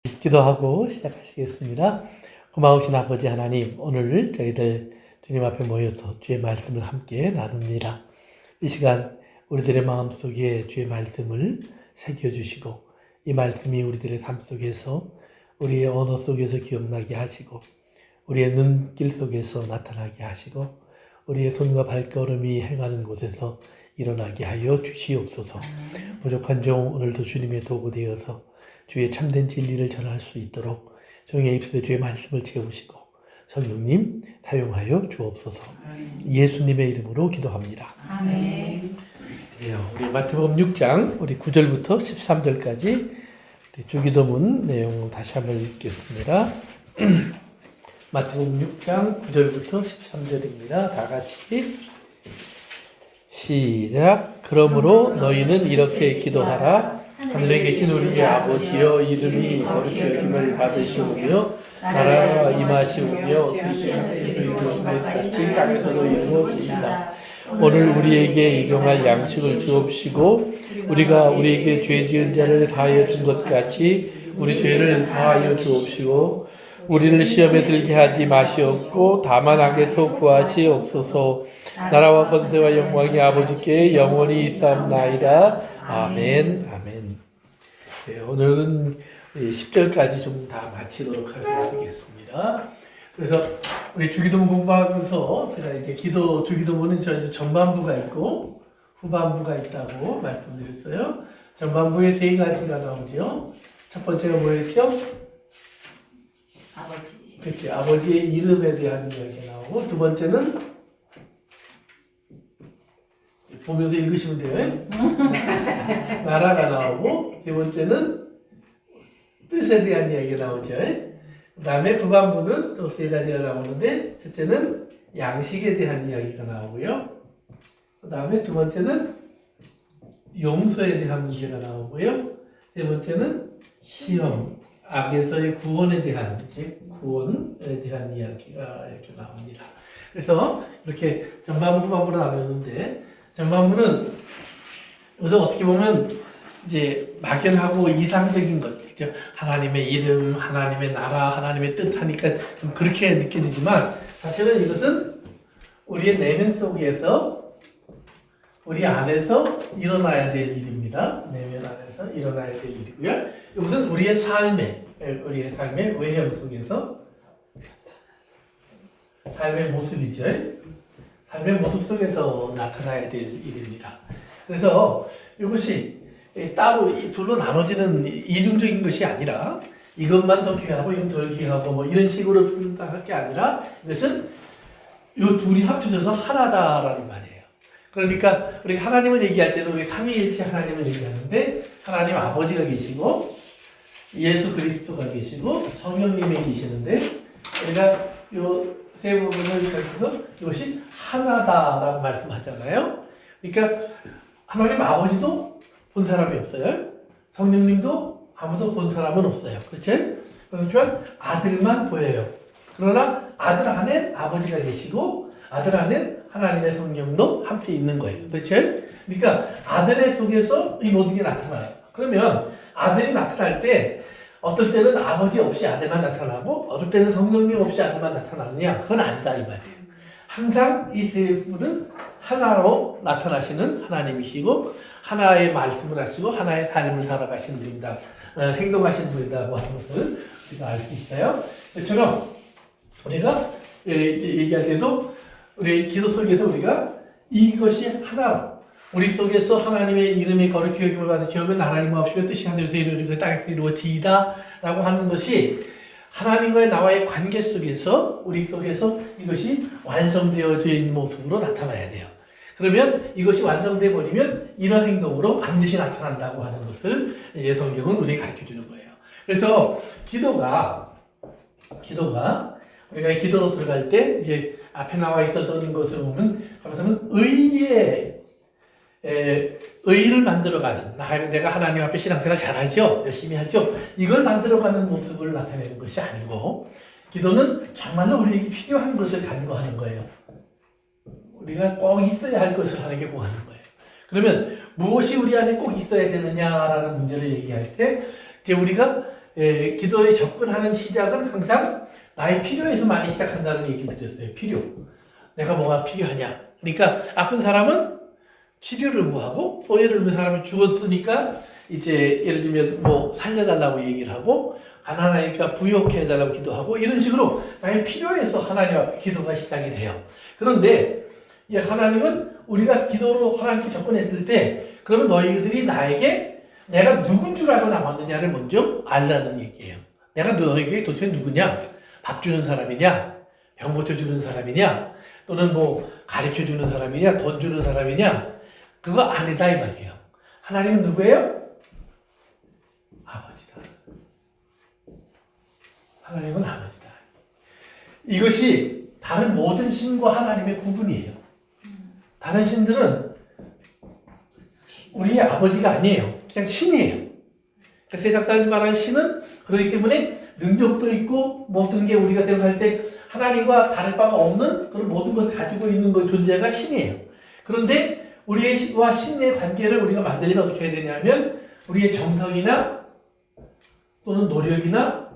기도하고 시작하시겠습니다. 고마우신 아버지 하나님, 오늘 저희들 주님 앞에 모여서 주의 말씀을 함께 나눕니다. 이 시간 우리들의 마음속에 주의 말씀을 새겨주시고 이 말씀이 우리들의 삶 속에서 우리의 언어 속에서 기억나게 하시고 우리의 눈길 속에서 나타나게 하시고 우리의 손과 발걸음이 행하는 곳에서 일어나게 하여 주시옵소서. 부족한 종 오늘도 주님의 도구 되어서 주의 참된 진리를 전할 수 있도록 종의 입술에 주의 말씀을 채우시고 성령님 사용하여 주옵소서. 예수님의 이름으로 기도합니다. 아멘. 우리 마태복음 6장 우리 9절부터 13절까지 주기도문 내용 다시 한번 읽겠습니다. 마태복음 6장 9절부터 13절입니다. 다 같이 시작. 그러므로 너희는 이렇게 기도하라. 하늘에 계신 우리의 아버지여, 이름이 거룩히 여김을 받으시오며 나라가 임하시오며 뜻이 하늘에서 이루어진 것 같이 땅에서도 이루어집니다. 오늘 우리에게 일용할 양식을 주옵시고 우리가 우리에게 죄 지은 자를 사하여 준 것 같이 우리 죄를 사하여 주옵시고 우리를 시험에 들게 하지 마시옵고 다만 악에서 구하시옵소서. 나라와 권세와 영광이 아버지께 영원히 있사옵나이다. 아멘. 아멘. 네, 오늘은 10절까지 좀 다 마치도록 하겠습니다. 그래서 우리 주기도문 공부하면서 제가 이제 주기도문은 이제 전반부가 있고 후반부가 있다고 말씀드렸어요. 전반부에 세 가지가 나오죠. 첫 번째가 뭐였죠? 아버지. 그렇지. 아버지의 이름에 대한 이야기가 나오고 두 번째는 보면서 읽으시면 돼요. 나라가 나오고 세 번째는 뜻에 대한 이야기가 나오죠. 그 다음에 후반부는 또 세 가지가 나오는데 첫째는 양식에 대한 이야기가 나오고요. 그 다음에 두 번째는 용서에 대한 문제가 나오고요. 세 번째는 시험, 악에서의 구원에 대한 구원에 대한 이야기가 이렇게 나옵니다. 그래서 이렇게 전반부 후반부로 나누는데 전반부는 그래서 어떻게 보면 이제 막연하고 이상적인 것들, 하나님의 이름, 하나님의 나라, 하나님의 뜻 하니까 좀 그렇게 느껴지지만 사실은 이것은 우리의 내면 속에서 우리 안에서 일어나야 될 일입니다. 내면 안에서 일어나야 될 일이고요. 이것은 우리의 삶의 외형 속에서 삶의 모습이죠. 삶의 모습 속에서 나타나야 될 일입니다. 그래서 이것이 따로 둘로 나눠지는 이중적인 것이 아니라 이것만 더 귀하고 이건 덜 귀하고 뭐 이런 식으로 할 게 아니라 이것은 이 둘이 합쳐져서 하나다라는 말이에요. 그러니까 우리 하나님을 얘기할 때도 우리 삼위일체 하나님을 얘기하는데 하나님 아버지가 계시고 예수 그리스도가 계시고 성령님이 계시는데 우리가 이 세 부분을 가지고서 이것이 하나다라고 말씀하잖아요. 그러니까 하나님 아버지도 본 사람이 없어요. 성령님도 아무도 본 사람은 없어요. 그렇죠? 그러니까 아들만 보여요. 그러나 아들 안에 아버지가 계시고 아들 안에 하나님의 성령도 함께 있는 거예요. 그렇죠? 그러니까 아들의 속에서 이 모든 게 나타나요. 그러면 아들이 나타날 때 어떨 때는 아버지 없이 아들만 나타나고 어떨 때는 성령님 없이 아들만 나타나느냐? 그건 아니다 이 말이에요. 항상 이 세 분은 하나로 나타나시는 하나님이시고 하나의 말씀을 하시고 하나의 삶을 살아가시는 분이다. 행동하시는 분이다고 하는 것을 우리가 알 수 있어요. 이처럼 우리가 얘기할 때도 우리 기도 속에서 우리가 이것이 하나로 우리 속에서 하나님의 이름이 거룩히 여김을 받으시오면 하나님 마옵시고 뜻이 하늘에서 이루어지고 땅에서 이루어지이다 라고 하는 것이 하나님과의 나와의 관계 속에서 우리 속에서 이것이 완성되어져 있는 모습으로 나타나야 돼요. 그러면 이것이 완성돼 버리면 이런 행동으로 반드시 나타난다고 하는 것을 성경은 우리에게 가르쳐 주는 거예요. 그래서 기도가 우리가 기도로 들어갈 때 이제 앞에 나와 있었던 것을 보면 의를 만들어가는 내가 하나님 앞에 신앙생활 잘하죠, 열심히 하죠. 이걸 만들어가는 모습을 나타내는 것이 아니고 기도는 정말로 우리에게 필요한 것을 간구하는 거예요. 우리가 꼭 있어야 할 것을 하나님께 구하는 거예요. 그러면 무엇이 우리 안에 꼭 있어야 되느냐라는 문제를 얘기할 때 이제 우리가 기도에 접근하는 시작은 항상 나의 필요에서 많이 시작한다는 얘기를 드렸어요. 필요. 내가 뭐가 필요하냐. 그러니까 아픈 사람은 치료를 구하고, 또 예를 들면 사람이 죽었으니까 이제 예를 들면 뭐 살려달라고 얘기를 하고, 가난하니까 부욕해 해달라고 기도하고, 이런 식으로 나의 필요에서 하나님 앞에 기도가 시작이 돼요. 그런데 하나님은 우리가 기도로 하나님께 접근했을 때, 그러면 너희들이 나에게 내가 누군 줄 알고 나왔느냐를 먼저 알라는 얘기예요. 내가 너에게 도대체 누구냐? 밥 주는 사람이냐? 병 고쳐주는 사람이냐? 또는 뭐 가르쳐 주는 사람이냐? 돈 주는 사람이냐? 그거 아니다 이 말이에요. 하나님은 누구예요? 아버지다. 하나님은 아버지다. 이것이 다른 모든 신과 하나님의 구분이에요. 다른 신들은 우리의 아버지가 아니에요. 그냥 신이에요. 그러니까 세상 사람들이 말하는 신은 그렇기 때문에 능력도 있고 모든 게 우리가 생각할 때 하나님과 다를 바가 없는 그런 모든 것을 가지고 있는 그 존재가 신이에요. 그런데 우리와 신의 관계를 우리가 만들려면 어떻게 해야 되냐면 우리의 정성이나 또는 노력이나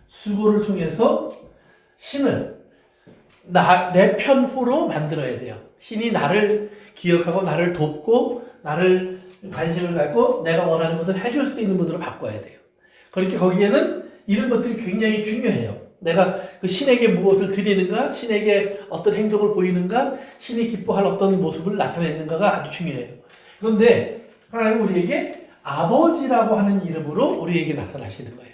수고를 통해서 신을 내 편후로 만들어야 돼요. 신이 나를 기억하고 나를 돕고 나를 관심을 갖고 내가 원하는 것을 해줄 수 있는 분으로 바꿔야 돼요. 그렇게 거기에는 이런 것들이 굉장히 중요해요. 내가 그 신에게 무엇을 드리는가, 신에게 어떤 행동을 보이는가, 신이 기뻐할 어떤 모습을 나타내는가가 아주 중요해요. 그런데 하나님은 우리에게 아버지라고 하는 이름으로 우리에게 나타나시는 거예요.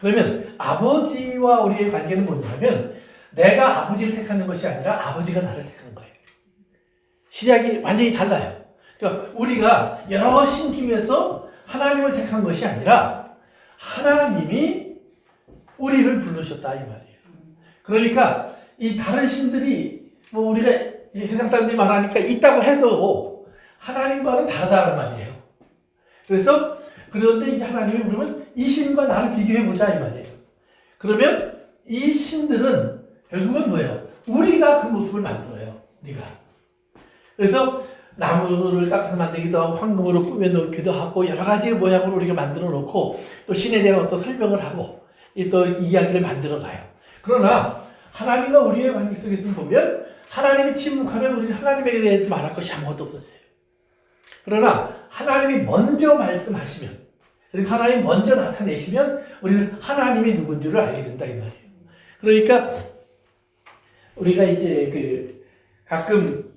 그러면 아버지와 우리의 관계는 뭐냐면 내가 아버지를 택하는 것이 아니라 아버지가 나를 택하는 거예요. 시작이 완전히 달라요. 그러니까 우리가 여러 신 중에서 하나님을 택한 것이 아니라 하나님이 우리를 부르셨다 이 말이에요. 그러니까 이 다른 신들이 뭐 우리가 세상 사람들이 말하니까 있다고 해도 하나님과는 다르다는 말이에요. 그래서 그런데 이제 하나님이 그러면 이 신과 나를 비교해 보자 이 말이에요. 그러면 이 신들은 결국은 뭐예요? 우리가 그 모습을 만들어요. 네가. 그래서 나무를 깎아서 만들기도 하고 황금으로 꾸며 놓기도 하고 여러 가지 모양으로 우리가 만들어 놓고 또 신에 대한 어떤 설명을 하고 또 이야기를 만들어 가요. 그러나 하나님과 우리의 관계 속에서 보면 하나님이 침묵하면 우리는 하나님에 대해서 말할 것이 아무것도 없어져요. 그러나 하나님이 먼저 말씀하시면 그러니까 하나님이 먼저 나타내시면 우리는 하나님이 누군지를 알게 된다 이 말이에요. 그러니까 우리가 이제 가끔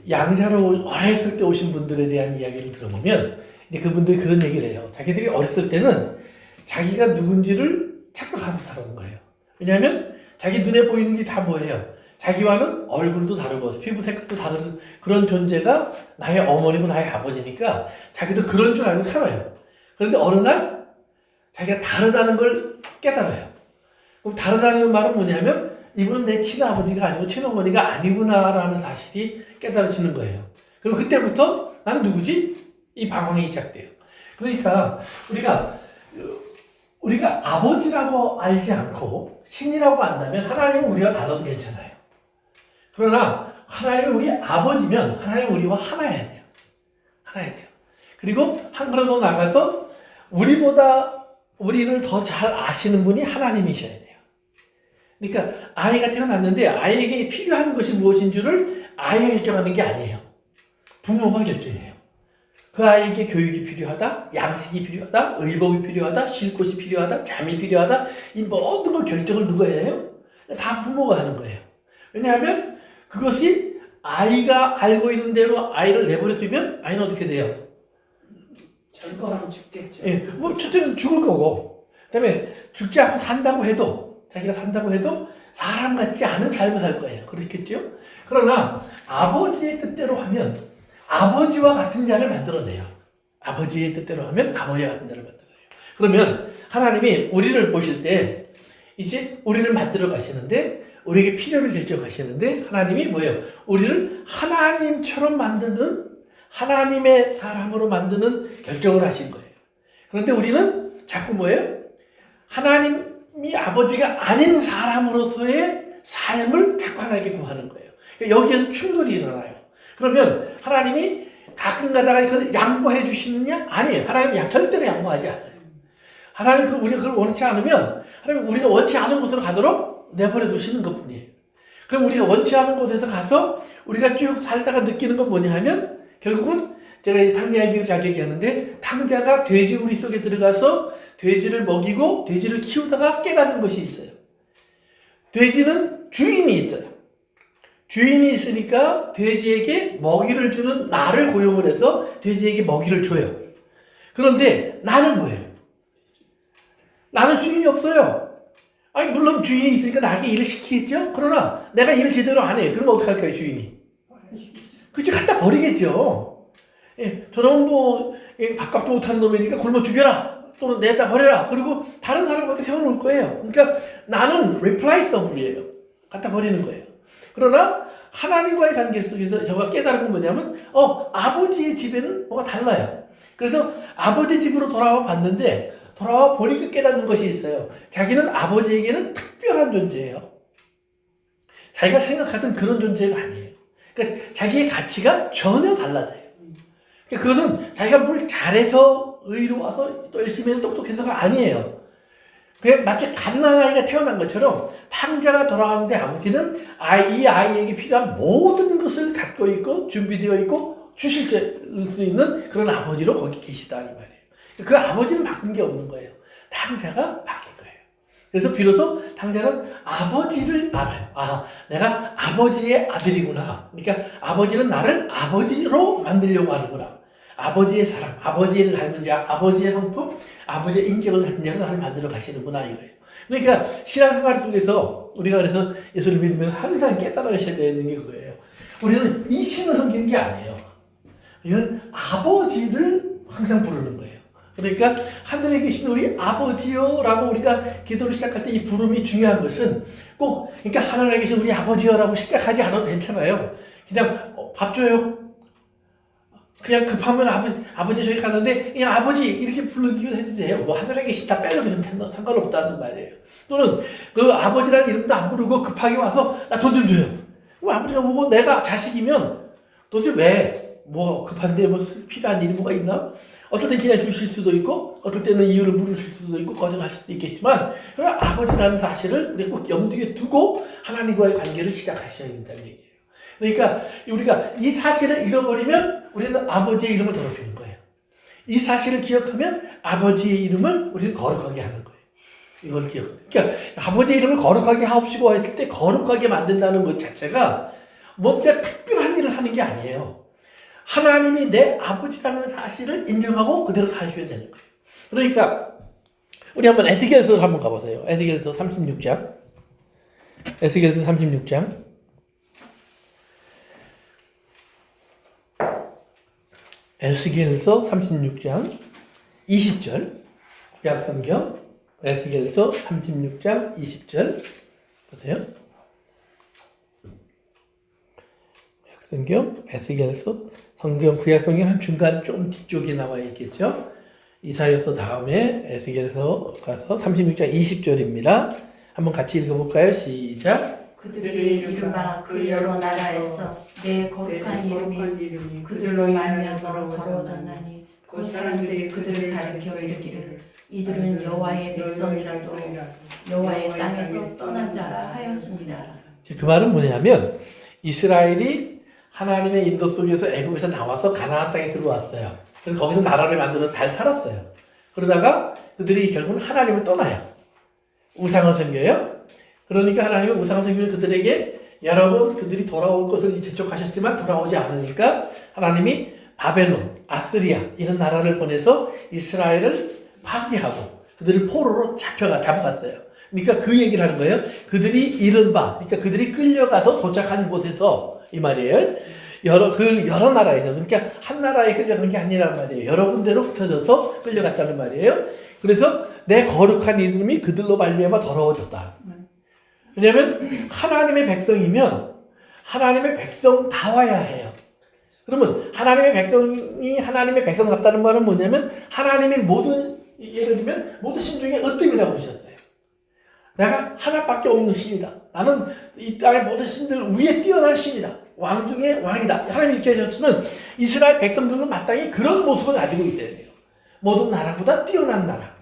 양자로 어렸을 때 오신 분들에 대한 이야기를 들어보면 이제 그분들이 그런 얘기를 해요. 자기들이 어렸을 때는 자기가 누군지를 착각하고 살아온 거예요. 왜냐하면 자기 눈에 보이는 게 다 뭐예요? 자기와는 얼굴도 다르고 피부 색깔도 다른 그런 존재가 나의 어머니고 나의 아버지니까 자기도 그런 줄 알고 살아요. 그런데 어느 날 자기가 다르다는 걸 깨달아요. 그럼 다르다는 말은 뭐냐면 이분은 내 친아버지가 아니고 친어머니가 아니구나라는 사실이 깨달아지는 거예요. 그럼 그때부터 난 누구지? 이 방황이 시작돼요. 그러니까 우리가 아버지라고 알지 않고 신이라고 안다면 하나님은 우리와 달라도 괜찮아요. 그러나 하나님은 우리 아버지면 하나님은 우리와 하나여야 돼요. 하나여야 돼요. 그리고 한 걸음 더 나가서 우리보다 우리를 더 잘 아시는 분이 하나님이셔야 돼요. 그러니까 아이가 태어났는데 아이에게 필요한 것이 무엇인 줄을 아이가 결정하는 게 아니에요. 부모가 결정해요. 그 아이에게 교육이 필요하다, 양식이 필요하다, 의복이 필요하다, 쉴 곳이 필요하다, 잠이 필요하다, 이 모든 걸 결정을 누가 해요? 다 부모가 하는 거예요. 왜냐하면 그것이 아이가 알고 있는 대로 아이를 내버려두면 아이는 어떻게 돼요? 결과는 죽겠죠. 예, 뭐 첫째는 죽을 거고, 그다음에 죽지 않고 산다고 해도 자기가 산다고 해도 사람 같지 않은 삶을 살 거예요. 그렇겠죠? 그러나 아버지의 뜻대로 하면 아버지와 같은 자를 만들어내요. 아버지의 뜻대로 하면 아버지와 같은 자를 만들어내요. 그러면 하나님이 우리를 보실 때 이제 우리를 만들어 가시는데 우리에게 필요를 결정하시는데 하나님이 뭐예요? 우리를 하나님처럼 만드는 하나님의 사람으로 만드는 결정을 하신 거예요. 그런데 우리는 자꾸 뭐예요? 하나님이 아버지가 아닌 사람으로서의 삶을 자꾸 하나님께 구하는 거예요. 그러니까 여기에서 충돌이 일어나요. 그러면 하나님이 가끔 가다가 그걸 양보해 주시느냐? 아니에요. 하나님은 절대로 양보하지 않아요. 하나님 우리가 그걸 원치 않으면 하나님 우리가 원치 않은 곳으로 가도록 내버려 두시는 것뿐이에요. 그럼 우리가 원치 않은 곳에서 가서 우리가 쭉 살다가 느끼는 건 뭐냐 하면 결국은 제가 이 탕자의 비유를 자주 얘기하는데 탕자가 돼지 우리 속에 들어가서 돼지를 먹이고 돼지를 키우다가 깨닫는 것이 있어요. 돼지는 주인이 있어요. 주인이 있으니까 돼지에게 먹이를 주는 나를 고용을 해서 돼지에게 먹이를 줘요. 그런데 나는 뭐예요? 나는 주인이 없어요. 아니 물론 주인이 있으니까 나에게 일을 시키겠죠? 그러나 내가 일을 제대로 안 해요. 그러면 어떡할까요, 주인이? 그렇죠. 갖다 버리겠죠. 예, 저놈 뭐 밥값도 못하는 놈이니까 굶어 죽여라. 또는 내다 버려라. 그리고 다른 사람 갖다 세워놓을 거예요. 그러니까 나는 replaceable이에요. 갖다 버리는 거예요. 그러나 하나님과의 관계 속에서 저가 깨달은 건 뭐냐면 아버지의 집에는 뭐가 달라요. 그래서 아버지 집으로 돌아와 봤는데 돌아와 보니까 깨닫는 것이 있어요. 자기는 아버지에게는 특별한 존재예요. 자기가 생각하던 그런 존재가 아니에요. 그러니까 자기의 가치가 전혀 달라져요. 그러니까 그것은 자기가 뭘 잘해서 의로워서 또 열심히 해서 똑똑해서가 아니에요. 그냥 마치 갓난아이가 태어난 것처럼 탕자가 돌아가는데 아버지는 이 아이에게 필요한 모든 것을 갖고 있고 준비되어 있고 주실 수 있는 그런 아버지로 거기 계시다 이 말이에요. 그 아버지는 바꾼 게 없는 거예요. 탕자가 바뀐 거예요. 그래서 비로소 탕자는 아버지를 알아요. 아, 내가 아버지의 아들이구나. 그러니까 아버지는 나를 아버지로 만들려고 하는구나. 아버지의 사랑, 아버지를 닮은 자, 아버지의 성품, 아버지의 인격을 가진 자로 나를 만들어 가시는구나 이거예요. 그러니까 신앙생활 속에서 우리가 그래서 예수를 믿으면 항상 깨달으셔야 되는 게 그거예요. 우리는 이 신을 섬기는 게 아니에요. 우리는 아버지를 항상 부르는 거예요. 그러니까 하늘에 계신 우리 아버지요라고 우리가 기도를 시작할 때 이 부름이 중요한 것은 꼭 그러니까 하늘에 계신 우리 아버지요라고 시작하지 않아도 괜찮아요. 그냥 밥 줘요. 그냥 급하면 아버지 저기 가는데 그냥 아버지 이렇게 부르기도 해도 돼요. 뭐 하늘에 계시다 빼도 괜찮아. 상관없다는 말이에요. 또는 그 아버지라는 이름도 안 부르고 급하게 와서 나 돈 좀 줘요. 그럼 아버지가 보고 내가 자식이면 도대체 왜 뭐 급한데 뭐 필요한 일이 뭐가 있나? 어떨 땐 그냥 주실 수도 있고 어떨 때는 이유를 물으실 수도 있고 거절하실 수도 있겠지만 그러나 아버지라는 사실을 우리가 꼭 염두에 두고 하나님과의 관계를 시작하셔야 된다는 얘기예요. 그러니까 우리가 이 사실을 잃어버리면 우리는 아버지의 이름을 더럽히는 거예요. 이 사실을 기억하면 아버지의 이름을 우리는 거룩하게 하는 거예요. 이걸 기억합니다. 그러니까 아버지의 이름을 거룩하게 하옵시고 했을 때 거룩하게 만든다는 것 자체가 뭔가 특별한 일을 하는 게 아니에요. 하나님이 내 아버지라는 사실을 인정하고 그대로 사셔야 되는 거예요. 그러니까 우리 한번 에스겔서 한번 가보세요. 에스겔서 36장. 에스겔서 36장. 에스겔서 36장 20절. 구약성경 에스겔서 36장 20절. 보세요. 구약성경 에스겔서 성경 구약성경 한 중간 좀 뒤쪽에 나와 있겠죠. 이사야서 다음에 에스겔서 가서 36장 20절입니다. 한번 같이 읽어볼까요? 시작. 그들이 이른바 그 여러 나라에서 내 거룩한 이름이 그들로 말미암아 더러워졌나니 곧 사람들이 그들을 가리켜 이르기를 이들은 여호와의 백성이라도 여호와의 땅에서 떠난 자라 하였습니다. 그 말은 뭐냐면 이스라엘이 하나님의 인도 속에서 애굽에서 나와서 가나안 땅에 들어왔어요. 그래서 거기서 나라를 만들어서 잘 살았어요. 그러다가 그들이 결국은 하나님을 떠나요. 우상을 섬겨요. 그러니까 하나님은 우상을 섬기는 그들에게 여러 번 그들이 돌아올 것을 재촉하셨지만 돌아오지 않으니까 하나님이 바벨론, 아스리아 이런 나라를 보내서 이스라엘을 파괴하고 그들을 포로로 잡아갔어요. 그러니까 그 얘기를 하는 거예요. 그들이 이른바, 그러니까 그들이 끌려가서 도착한 곳에서 이 말이에요. 여러 나라에서, 그러니까 한 나라에 끌려간 게 아니란 말이에요. 여러 군데로 흩어져서 끌려갔다는 말이에요. 그래서 내 거룩한 이름이 그들로 말미암아 더러워졌다. 왜냐하면 하나님의 백성이면 하나님의 백성다워야 해요. 그러면 하나님의 백성이 하나님의 백성답다는 말은 뭐냐면 하나님의 모든, 예를 들면 모든 신 중에 으뜸이라고 그러셨어요. 내가 하나밖에 없는 신이다. 나는 이 땅의 모든 신들 위에 뛰어난 신이다. 왕 중에 왕이다. 하나님이 이렇게 하셨으면 이스라엘 백성들은 마땅히 그런 모습을 가지고 있어야 돼요. 모든 나라보다 뛰어난 나라.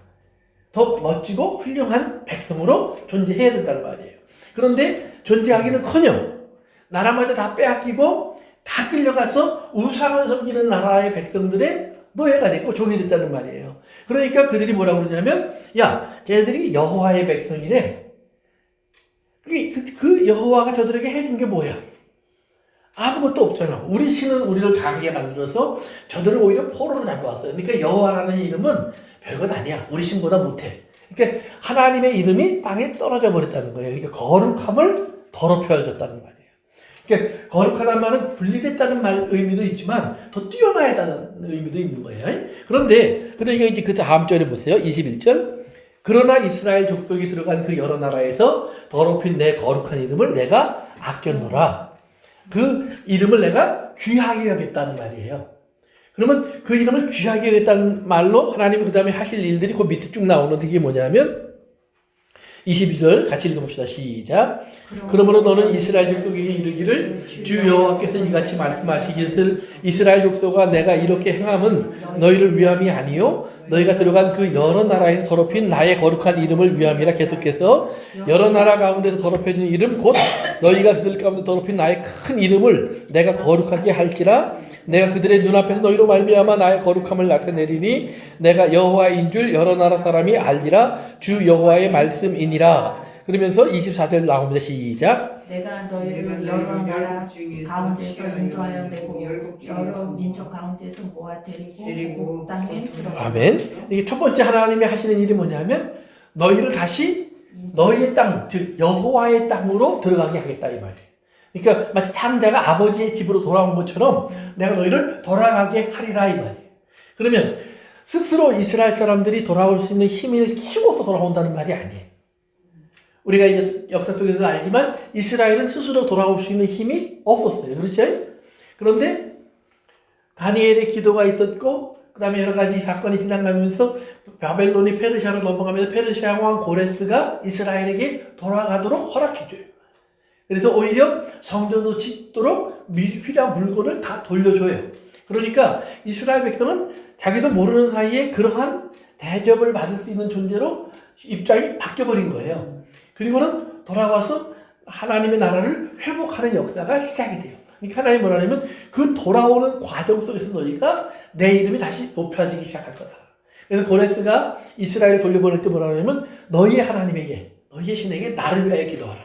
더 멋지고 훌륭한 백성으로 존재해야 된다는 말이에요. 그런데 존재하기는커녕 나라마다 다 빼앗기고 다 끌려가서 우상을 섬기는 나라의 백성들의 노예가 됐고 종이 됐다는 말이에요. 그러니까 그들이 뭐라고 그러냐면 야, 쟤들이 여호와의 백성이래. 그 여호와가 저들에게 해준 게 뭐야? 아무것도 없잖아. 우리 신은 우리를 강하게 만들어서 저들을 오히려 포로로 잡아왔어요. 그러니까 여호와라는 이름은 별것 아니야. 우리 신보다 못해. 그러니까 하나님의 이름이 땅에 떨어져 버렸다는 거예요. 그러니까 거룩함을 더럽혀졌다는 말이에요. 그러니까 거룩하다는 말은 분리됐다는 말 의미도 있지만 더 뛰어나야다는 의미도 있는 거예요. 그런데 그러니까 이제 그 다음 절에 보세요. 21절. 그러나 이스라엘 족속이 들어간 그 여러 나라에서 더럽힌 내 거룩한 이름을 내가 아꼈노라. 그 이름을 내가 귀하게 여겼다는 말이에요. 그러면 그 이름을 귀하게 여겼다는 말로 하나님이 그 다음에 하실 일들이 그 밑에 쭉 나오는데 이게 뭐냐면 22절 같이 읽어봅시다. 시작. 그러므로 너는 이스라엘 족속에게 이르기를 주 여호와께서 이같이 말씀하시기를 이스라엘 족속아 내가 이렇게 행함은 너희를 위함이 아니요 너희가 들어간 그 여러 나라에서 더럽힌 나의 거룩한 이름을 위함이라. 계속해서 여러 나라 가운데서 더럽혀진 이름 곧 너희가 그들 가운데 더럽힌 나의 큰 이름을 내가 거룩하게 할지라. 내가 그들의 눈앞에서 너희로 말미암아 나의 거룩함을 나타내리니 내가 여호와인 줄 여러 나라 사람이 알리라. 주 여호와의 말씀이니라. 그러면서 24절 나옵니다. 시작. 내가 너희를 여러 나라 가운데서 인도하여 내고 여러 민족 가운데서 모아 데리고 땅에 들어가. 아멘. 이게 첫 번째 하나님이 하시는 일이 뭐냐면 너희를 다시 너희의 땅, 즉 여호와의 땅으로 들어가게 하겠다 이 말이에요. 그러니까 마치 탕자가 아버지의 집으로 돌아온 것처럼 내가 너희를 돌아가게 하리라 이 말이에요. 그러면 스스로 이스라엘 사람들이 돌아올 수 있는 힘을 키워서 돌아온다는 말이 아니에요. 우리가 이제 역사 속에서 알지만 이스라엘은 스스로 돌아올 수 있는 힘이 없었어요. 그렇죠? 그런데 다니엘의 기도가 있었고 그 다음에 여러 가지 사건이 지나가면서 바벨론이 페르시아로 넘어가면서 페르시아 왕 고레스가 이스라엘에게 돌아가도록 허락해줘요. 그래서 오히려 성전도 짓도록 필요한 물건을 다 돌려줘요. 그러니까 이스라엘 백성은 자기도 모르는 사이에 그러한 대접을 받을 수 있는 존재로 입장이 바뀌어버린 거예요. 그리고는 돌아와서 하나님의 나라를 회복하는 역사가 시작이 돼요. 그러니까 하나님이 뭐라냐면 그 돌아오는 과정 속에서 너희가 내 이름이 다시 높여지기 시작할 거다. 그래서 고레스가 이스라엘을 돌려보낼 때 뭐라냐면 너희의 하나님에게, 너희의 신에게 나를 위하여 기도하라.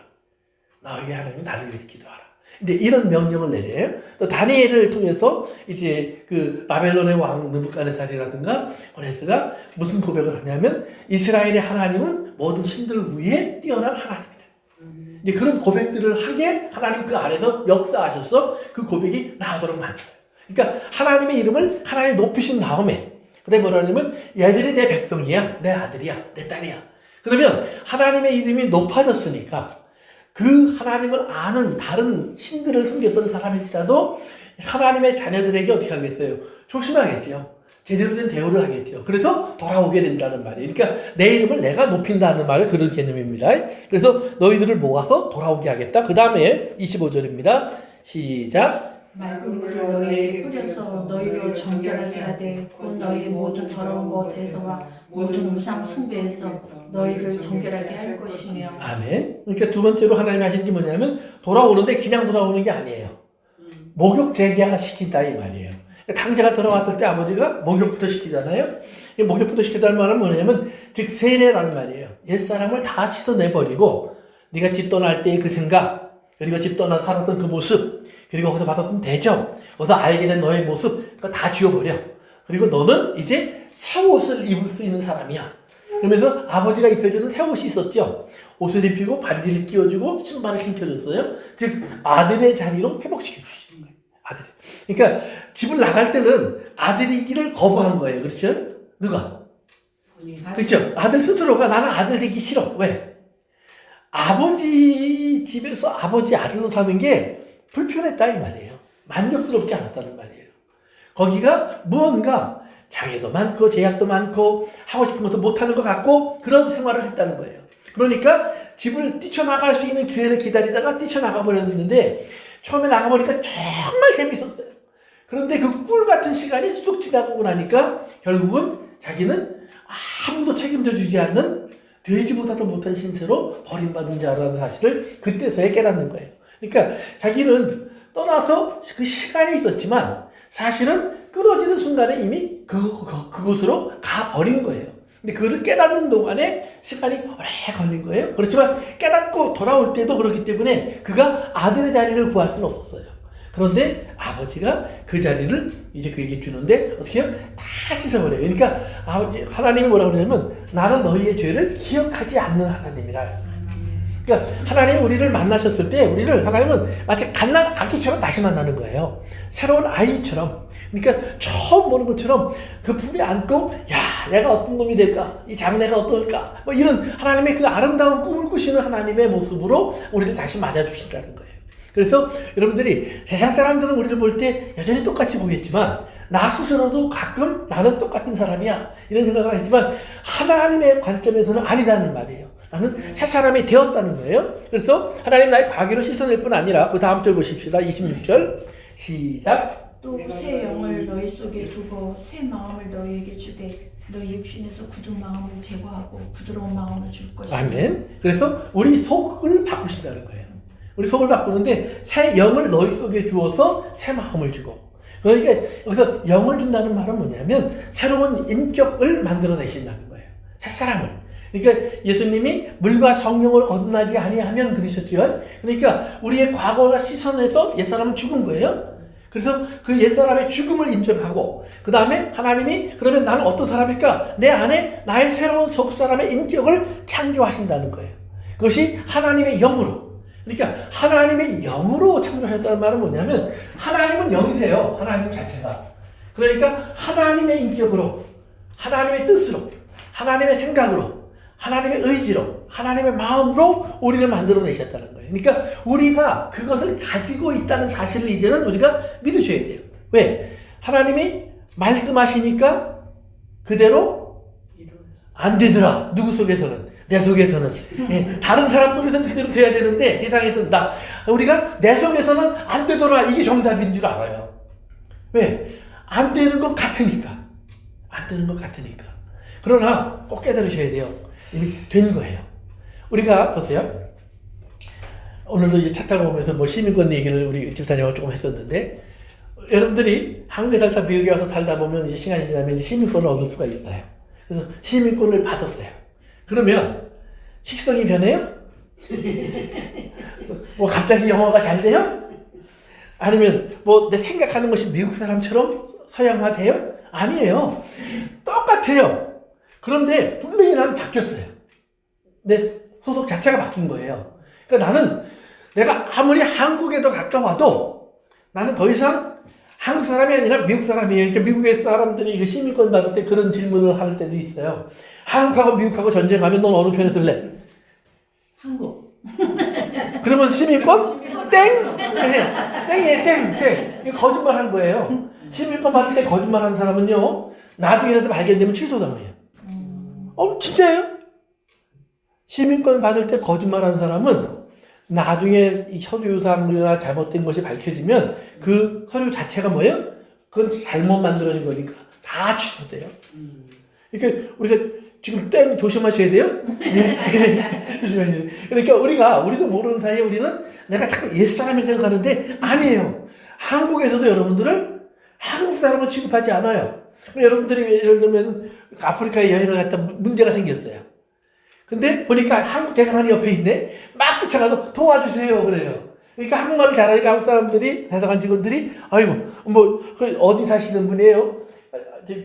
너희의 하나님이 나를 위해서 기도하라. 근데 이런 명령을 내려요. 또 다니엘을 통해서 이제 그 바벨론의 왕 느부갓네살이라든가 고레스가 무슨 고백을 하냐면 이스라엘의 하나님은 모든 신들 위에 뛰어난 하나님이다. 이제 그런 고백들을 하게 하나님 그 안에서 역사하셔서 그 고백이 나오도록 만들어요. 그러니까 하나님의 이름을 하나님 높이신 다음에 그다음에 뭐라냐면 얘들이 내 백성이야, 내 아들이야, 내 딸이야. 그러면 하나님의 이름이 높아졌으니까 그 하나님을 아는 다른 신들을 섬겼던 사람일지라도 하나님의 자녀들에게 어떻게 하겠어요? 조심하겠죠. 제대로 된 대우를 하겠죠. 그래서 돌아오게 된다는 말이에요. 그러니까 내 이름을 내가 높인다는 말은 그런 개념입니다. 그래서 너희들을 모아서 돌아오게 하겠다. 그 다음에 25절입니다. 시작. 맑은 물을 너희에게 뿌려서 너희를 정결하게 하되 곧 너희 모든 더러운 것에서와 모든 우상 숭배에서 너희를 정결하게 할 것이며. 아멘. 그러니까 두 번째로 하나님이 하신 게 뭐냐면 돌아오는데 그냥 돌아오는 게 아니에요. 목욕 재개가 시킨다 이 말이에요. 당자가 돌아왔을 때 아버지가 목욕부터 시키잖아요. 이 목욕부터 시키다는 말은 뭐냐면 즉 세례라는 말이에요. 옛사람을 다 씻어내버리고 네가 집 떠날 때의 그 생각 그리고 집 떠나 살았던 그 모습 그리고 거기서 받았던 대접 거기서 알게 된 너의 모습 그거 다 지워버려. 그리고 너는 이제 새 옷을 입을 수 있는 사람이야. 그러면서 아버지가 입혀주는 새 옷이 있었죠. 옷을 입히고 반지를 끼워주고 신발을 신겨줬어요. 즉 아들의 자리로 회복시켜 주시는 거예요. 아들. 그러니까 집을 나갈 때는 아들이기를 거부한 거예요. 그렇죠? 누가? 그렇죠? 아들 스스로가 나는 아들 되기 싫어. 왜? 아버지 집에서 아버지 아들로 사는 게 불편했다 이 말이에요. 만족스럽지 않았다는 말이에요. 거기가 무언가 장애도 많고 제약도 많고 하고 싶은 것도 못하는 것 같고 그런 생활을 했다는 거예요. 그러니까 집을 뛰쳐나갈 수 있는 기회를 기다리다가 뛰쳐나가 버렸는데 처음에 나가보니까 정말 재밌었어요. 그런데 그 꿀 같은 시간이 쑥 지나가고 나니까 결국은 자기는 아무도 책임져 주지 않는 돼지보다도 못한 신세로 버림받은 자라는 사실을 그때서야 깨닫는 거예요. 그러니까 자기는 떠나서 그 시간이 있었지만 사실은 끊어지는 순간에 이미 그곳으로 가버린 거예요. 근데 그것을 깨닫는 동안에 시간이 오래 걸린 거예요. 그렇지만 깨닫고 돌아올 때도 그렇기 때문에 그가 아들의 자리를 구할 수는 없었어요. 그런데 아버지가 그 자리를 이제 그에게 주는데 어떻게 해요? 다 씻어버려요. 그러니까 아버지, 하나님이 뭐라고 그러냐면 나는 너희의 죄를 기억하지 않는 하나님이라. 그러니까 하나님이 우리를 만나셨을 때 하나님은 마치 갓난 아기처럼 다시 만나는 거예요. 새로운 아이처럼. 그러니까 처음 보는 것처럼 그 품에 안고 야 내가 어떤 놈이 될까? 이 장래가 어떨까? 뭐 이런 하나님의 그 아름다운 꿈을 꾸시는 하나님의 모습으로 우리를 다시 맞아주신다는 거예요. 그래서 여러분들이 세상 사람들은 우리를 볼 때 여전히 똑같이 보겠지만 나 스스로도 가끔 나는 똑같은 사람이야 이런 생각을 하지만 하나님의 관점에서는 아니다는 말이에요. 나는 새 사람이 되었다는 거예요. 그래서 하나님 나의 과거를 씻어낼 뿐 아니라 그 다음 절 보십시다. 26절 시작. 또 새 영을 너희 속에 두고 새 마음을 너희에게 주되 너희 육신에서 굳은 마음을 제거하고 부드러운 마음을 줄 것이다. 아멘. 그래서 우리 속을 바꾸신다는 거예요. 우리 속을 바꾸는데 새 영을 너희 속에 주어서 새 마음을 주고. 그러니까 여기서 영을 준다는 말은 뭐냐면 새로운 인격을 만들어내신다는 거예요. 새 사람을. 그러니까 예수님이 물과 성령을 거듭나지 아니하면 그러셨죠. 그러니까 우리의 과거가 씻어내서 옛사람은 죽은 거예요. 그래서 그 옛사람의 죽음을 인정하고 그 다음에 하나님이 그러면 나는 어떤 사람일까? 내 안에 나의 새로운 속사람의 인격을 창조하신다는 거예요. 그것이 하나님의 영으로. 그러니까 하나님의 영으로 창조하셨다는 말은 뭐냐면 하나님은 영이세요. 하나님 자체가. 그러니까 하나님의 인격으로 하나님의 뜻으로 하나님의 생각으로 하나님의 의지로 하나님의 마음으로 우리를 만들어내셨다는 거예요. 그러니까 우리가 그것을 가지고 있다는 사실을 이제는 우리가 믿으셔야 돼요. 왜? 하나님이 말씀하시니까 그대로 안 되더라. 누구 속에서는? 내 속에서는. 예, 다른 사람 속에서는 그대로 돼야 되는데 세상에서는 우리가 내 속에서는 안 되더라. 이게 정답인 줄 알아요. 왜? 안 되는 것 같으니까. 안 되는 것 같으니까. 그러나 꼭 깨달으셔야 돼요. 이미 된 거예요. 우리가 보세요. 오늘도 이제 차 타고 오면서 뭐 시민권 얘기를 우리 집사님하고 조금 했었는데 여러분들이 한국에 살다 미국에 와서 살다 보면 이제 시간이 지나면 이제 시민권을 얻을 수가 있어요. 그래서 시민권을 받았어요. 그러면 식성이 변해요? 뭐 갑자기 영어가 잘 돼요? 아니면 뭐 내 생각하는 것이 미국 사람처럼 서양화돼요? 아니에요. 똑같아요. 그런데 분명히 나는 바뀌었어요. 내 소속 자체가 바뀐 거예요. 그러니까 나는 내가 아무리 한국에도 가까워도 나는 더 이상 한국 사람이 아니라 미국 사람이에요. 그러니까 미국의 사람들이 이거 시민권 받을 때 그런 질문을 할 때도 있어요. 한국하고 미국하고 전쟁하면 넌 어느 편에 쓸래? 한국. 그러면 시민권? 땡! 땡이에요, 땡! 이거 거짓말 한 거예요. 시민권 받을 때 거짓말 한 사람은요, 나중에라도 발견되면 취소당해요. 진짜예요? 시민권 받을 때 거짓말 한 사람은 나중에 이 서류상이나 잘못된 것이 밝혀지면 그 서류 자체가 뭐예요? 그건 잘못 만들어진 거니까 다 취소돼요. 그러니까 우리가 지금 땡 조심하셔야 돼요. 조심하셔야 돼요. 그러니까 우리도 모르는 사이에 우리는 내가 자꾸 옛사람이 생각하는데 아니에요. 한국에서도 여러분들을 한국 사람으로 취급하지 않아요. 여러분들이 예를 들면 아프리카에 여행을 갔다 문제가 생겼어요. 근데 보니까 한국 대사관이 옆에 있네? 막 쫓아가서 도와주세요. 그래요. 그러니까 한국말을 잘하니까 한국 사람들이, 대사관 직원들이, 아이고, 뭐, 어디 사시는 분이에요?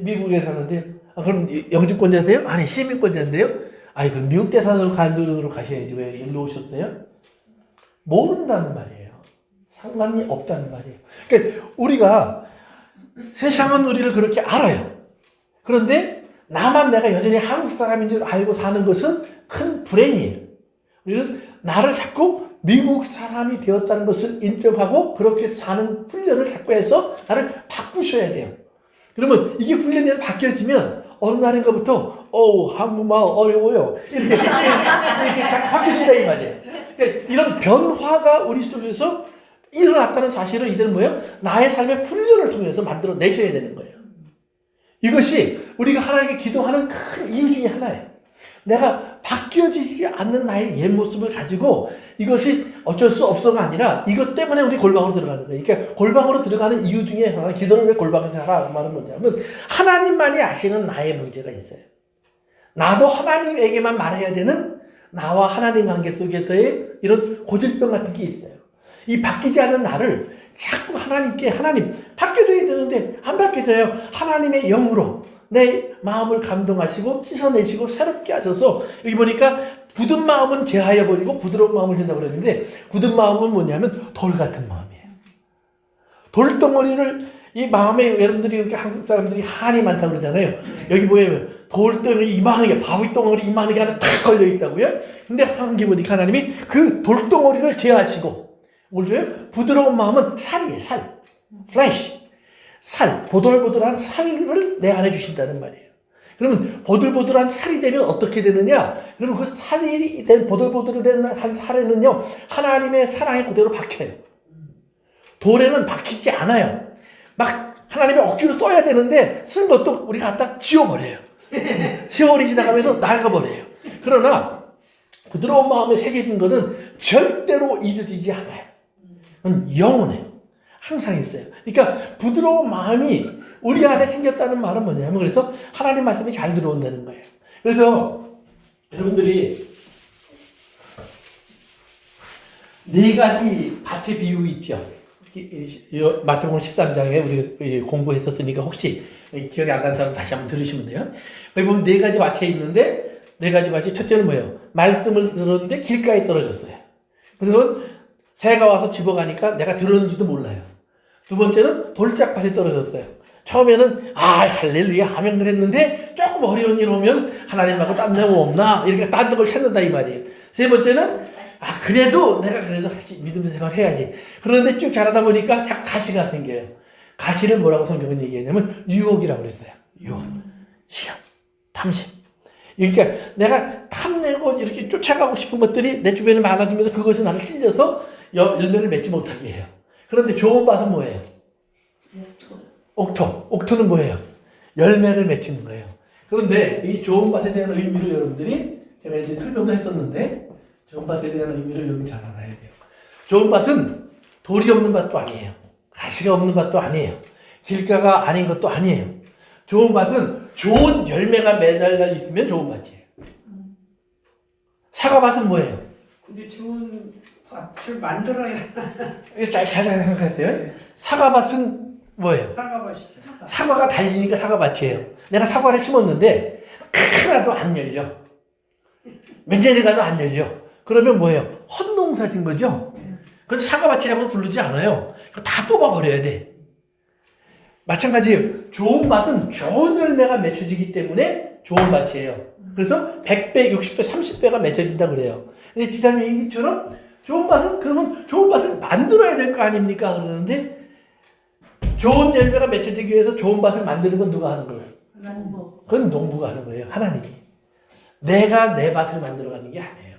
미국에 사는데, 그럼 영주권자세요? 아니, 시민권자인데요? 아이, 그럼 미국 대사관으로 가셔야지. 왜 일로 오셨어요? 모른다는 말이에요. 상관이 없다는 말이에요. 그러니까 우리가 세상은 우리를 그렇게 알아요. 그런데 나만 내가 여전히 한국 사람인 줄 알고 사는 것은 큰 불행이에요. 우리는 나를 자꾸 미국 사람이 되었다는 것을 인정하고 그렇게 사는 훈련을 자꾸 해서 나를 바꾸셔야 돼요. 그러면 이게 훈련이 바뀌어지면 어느 날인가부터 한국말 어려워요. 이렇게 자꾸 바뀌어진다 이 말이에요. 그러니까 이런 변화가 우리 속에서 일어났다는 사실을 이제는 뭐예요? 나의 삶의 훈련을 통해서 만들어내셔야 되는 거예요. 이것이 우리가 하나님께 기도하는 큰 이유 중에 하나예요. 내가 바뀌어지지 않는 나의 옛 모습을 가지고 이것이 어쩔 수 없어가 아니라 이것 때문에 우리 골방으로 들어가는 거예요. 그러니까 골방으로 들어가는 이유 중에 하나는 기도를 왜 골방에서 하라는 말은 뭐냐면 하나님만이 아시는 나의 문제가 있어요. 나도 하나님에게만 말해야 되는 나와 하나님 관계 속에서의 이런 고질병 같은 게 있어요. 이 바뀌지 않는 나를 자꾸 하나님께 하나님 바뀌어줘야 되는데 안 바뀌어져요. 하나님의 영으로 내 마음을 감동하시고 씻어내시고 새롭게 하셔서 여기 보니까 굳은 마음은 제하여 버리고 부드러운 마음을 준다고 그랬는데 굳은 마음은 뭐냐면 돌 같은 마음이에요. 돌덩어리를 이 마음에 여러분들이 이렇게 한국 사람들이 한이 많다고 그러잖아요. 여기 뭐예요? 돌덩어리 이만하게 바위 덩어리 이만하게 하나 탁 걸려 있다고요. 근데 한게 보니까 하나님이 그 돌덩어리를 제하시고 뭘 줘요? 부드러운 마음은 살이에요. 살. 플래시. 살, 보들보들한 살을 내 안에 주신다는 말이에요. 그러면 보들보들한 살이 되면 어떻게 되느냐? 그러면 그 살이 된 보들보들한 살에는요, 하나님의 사랑이 그대로 박혀요. 돌에는 박히지 않아요. 막 하나님의 억지로 써야 되는데 쓴 것도 우리가 갖다 지워버려요. 세월이 지나가면서 낡아버려요. 그러나 부드러운 마음에 새겨진 것은 절대로 잊어지지 않아요. 그건 영원해요. 항상 있어요. 그러니까 부드러운 마음이 우리 안에 생겼다는 말은 뭐냐면 그래서 하나님 말씀이 잘 들어온다는 거예요. 그래서 여러분들이 네 가지 밭의 비유 있죠. 마태복음 13장에 우리가 공부했었으니까 혹시 기억이 안 나는 사람 다시 한번 들으시면 돼요. 여기 보면 네 가지 밭이 있는데 네 가지 밭이 첫째는 뭐예요? 말씀을 들었는데 길가에 떨어졌어요. 그래서 새가 와서 집어가니까 내가 들었는지도 몰라요. 두 번째는 돌짝밭에 떨어졌어요. 처음에는 할렐루야 하면 그랬는데 조금 어려운 일 오면 하나님하고 딴 데가 없나 이렇게 딴 걸 찾는다 이 말이에요. 세 번째는 그래도 내가 믿음의 생활을 해야지. 그런데 쭉 자라다 보니까 자꾸 가시가 생겨요. 가시를 뭐라고 성경은 얘기했냐면 유혹이라고 그랬어요. 유혹, 시험, 탐심. 그러니까 내가 탐내고 이렇게 쫓아가고 싶은 것들이 내 주변에 많아지면서 그것이 나를 찔려서 열매를 맺지 못하게 해요. 그런데 좋은 밭은 뭐예요? 옥토. 옥토는 뭐예요? 열매를 맺히는 거예요. 그런데 이 좋은 밭에 대한 의미를 여러분들이 제가 이제 설명도 했었는데 좋은 밭에 대한 의미를 여러분 잘 알아야 돼요. 좋은 밭은 돌이 없는 밭도 아니에요. 가시가 없는 밭도 아니에요. 길가가 아닌 것도 아니에요. 좋은 밭은 좋은 열매가 매달려 있으면 좋은 밭이에요. 사과밭은 뭐예요? 근데 좋은 밭을 만들어야 잘 생각하세요. 사과밭은 뭐예요? 사과밭이죠. 사과가 달리니까 사과밭이에요. 내가 사과를 심었는데 하나도 안 열려. 몇 년이 가도 안 열려. 그러면 뭐예요? 헛농사진 거죠? 그건 사과밭이라고 부르지 않아요. 그거 다 뽑아버려야 돼. 마찬가지예요. 좋은 밭은 좋은 열매가 맺혀지기 때문에 좋은 밭이에요. 그래서 100배, 60배, 30배가 맺혀진다고 그래요. 근데 지난주에 얘기처럼 좋은 밭은 그러면 좋은 밭을 만들어야 될 거 아닙니까? 그러는데 좋은 열매가 맺혀지기 위해서 좋은 밭을 만드는 건 누가 하는 거예요? 농부. 그건 농부가 하는 거예요. 하나님이. 내가 내 밭을 만들어가는 게 아니에요.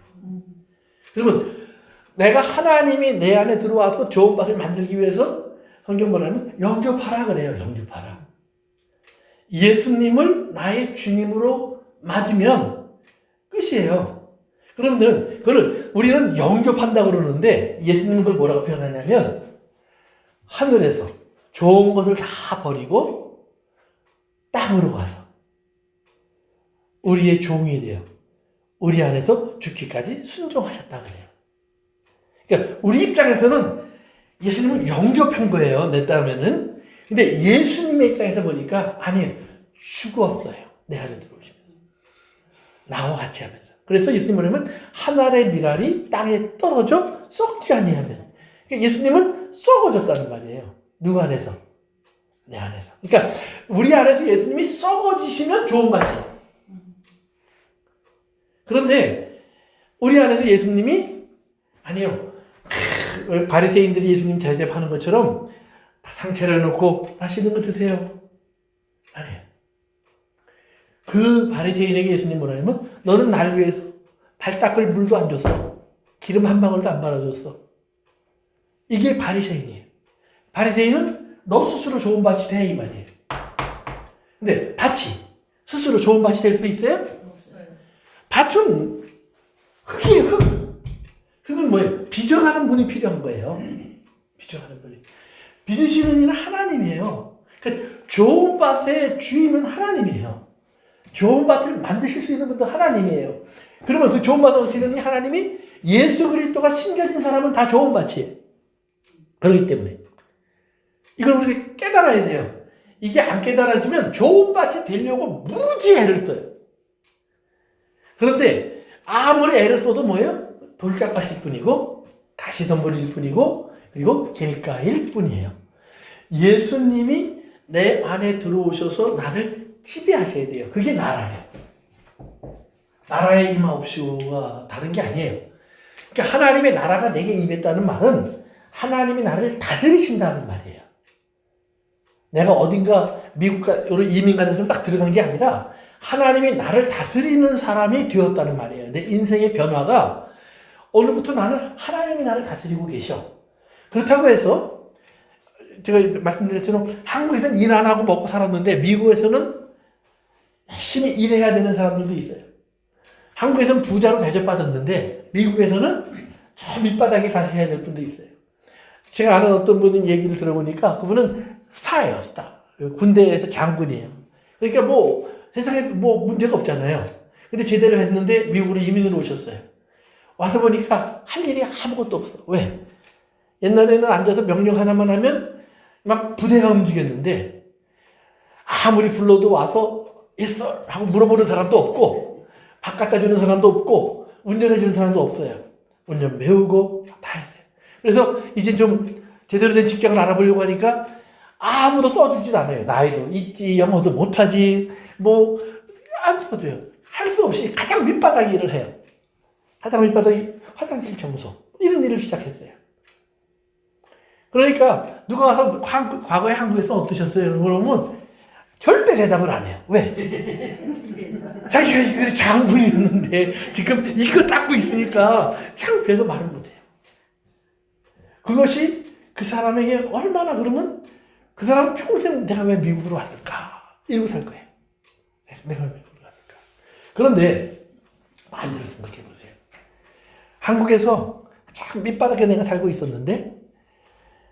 그러면 내가 하나님이 내 안에 들어와서 좋은 밭을 만들기 위해서 성경 뭐냐면 영접하라 그래요. 영접하라. 예수님을 나의 주님으로 맞으면 끝이에요. 그러면 그걸 우리는 영접한다고 그러는데 예수님은 그걸 뭐라고 표현하냐면 하늘에서 좋은 것을 다 버리고 땅으로 가서 우리의 종이 되어 우리 안에서 죽기까지 순종하셨다 그래요. 그러니까 우리 입장에서는 예수님을 영접한 거예요. 내 딴에는. 근데 예수님의 입장에서 보니까 아니에요. 죽었어요. 내 안에 들어오시면서. 나와 같이 하면서. 그래서 예수님 뭐냐면 하늘의 밀알이 땅에 떨어져 썩지 아니하면. 그러니까 예수님은 썩어졌다는 말이에요. 누구 안에서? 내 안에서. 그러니까 우리 안에서 예수님이 썩어지시면 좋은 맛이에요. 그런데 우리 안에서 예수님이 아니요. 바리새인들이 예수님 대접하는 것처럼 상체를 놓고 맛있는 거 드세요. 아니에요. 그 바리새인에게 예수님 뭐라 하냐면 너는 나를 위해서 발 닦을 물도 안 줬어. 기름 한 방울도 안 발라줬어. 이게 바리새인이에요. 바리새인은 너 스스로 좋은 밭이 돼 이 말이에요. 근데 밭이 스스로 좋은 밭이 될 수 있어요? 없어요. 밭은 흙이에요, 흙. 흙은 뭐예요? 빚어가는 분이 필요한 거예요. 빚어가는 분이. 빚으시는 이는 하나님이에요. 그러니까 좋은 밭의 주인은 하나님이에요. 좋은 밭을 만드실 수 있는 분도 하나님이에요. 그러면 그 좋은 밭을 얻기는 하나님이 예수 그리스도가 심겨진 사람은 다 좋은 밭이에요. 그렇기 때문에 이걸 우리가 깨달아야 돼요. 이게 안 깨달아지면 좋은 밭이 되려고 무지 애를 써요. 그런데 아무리 애를 써도 뭐예요? 돌짝밭일 뿐이고 가시덤불일 뿐이고 그리고 길가일 뿐이에요. 예수님이 내 안에 들어오셔서 나를 지배하셔야 돼요. 그게 나라예요. 나라의 임하옵시오가 다른 게 아니에요. 그러니까 하나님의 나라가 내게 임했다는 말은 하나님이 나를 다스리신다는 말이에요. 내가 어딘가 미국 이런 이민 가는 데서 딱 들어간 게 아니라 하나님이 나를 다스리는 사람이 되었다는 말이에요. 내 인생의 변화가 오늘부터 나는 하나님이 나를 다스리고 계셔. 그렇다고 해서 제가 말씀드렸처럼 한국에서는 일 안 하고 먹고 살았는데 미국에서는 열심히 일해야 되는 사람들도 있어요. 한국에서는 부자로 대접받았는데 미국에서는 저 밑바닥에 가서 해야 될 분도 있어요. 제가 아는 어떤 분은 얘기를 들어보니까 그분은 스타예요, 스타. 군대에서 장군이에요. 그러니까 뭐 세상에 뭐 문제가 없잖아요. 근데 제대를 했는데 미국으로 이민을 오셨어요. 와서 보니까 할 일이 아무것도 없어. 왜? 옛날에는 앉아서 명령 하나만 하면 막 부대가 움직였는데 아무리 불러도 와서 있어 하고 물어보는 사람도 없고 밥 갖다 주는 사람도 없고 운전해 주는 사람도 없어요. 운전 배우고 다 했어요. 그래서 이제 좀 제대로 된 직장을 알아보려고 하니까 아무도 써주지도 않아요. 나이도 있지, 영어도 못하지, 뭐 안 써줘요. 할 수 없이 가장 밑바닥 일을 해요. 가장 밑바닥이 화장실 청소 이런 일을 시작했어요. 그러니까 누가 와서 과거에 한국에서 어떠셨어요? 그러면 절대 대답을 안 해요. 왜? 자기가 장군이었는데 지금 이거 닦고 있으니까 창피해서 말을 못해요. 그것이 그 사람에게 얼마나 그러면 그 사람은 평생 내가 왜 미국으로 왔을까? 이러고 살 거예요. 내가 왜 미국으로 왔을까? 그런데 반대로 생각해 보세요. 한국에서 참 밑바닥에 내가 살고 있었는데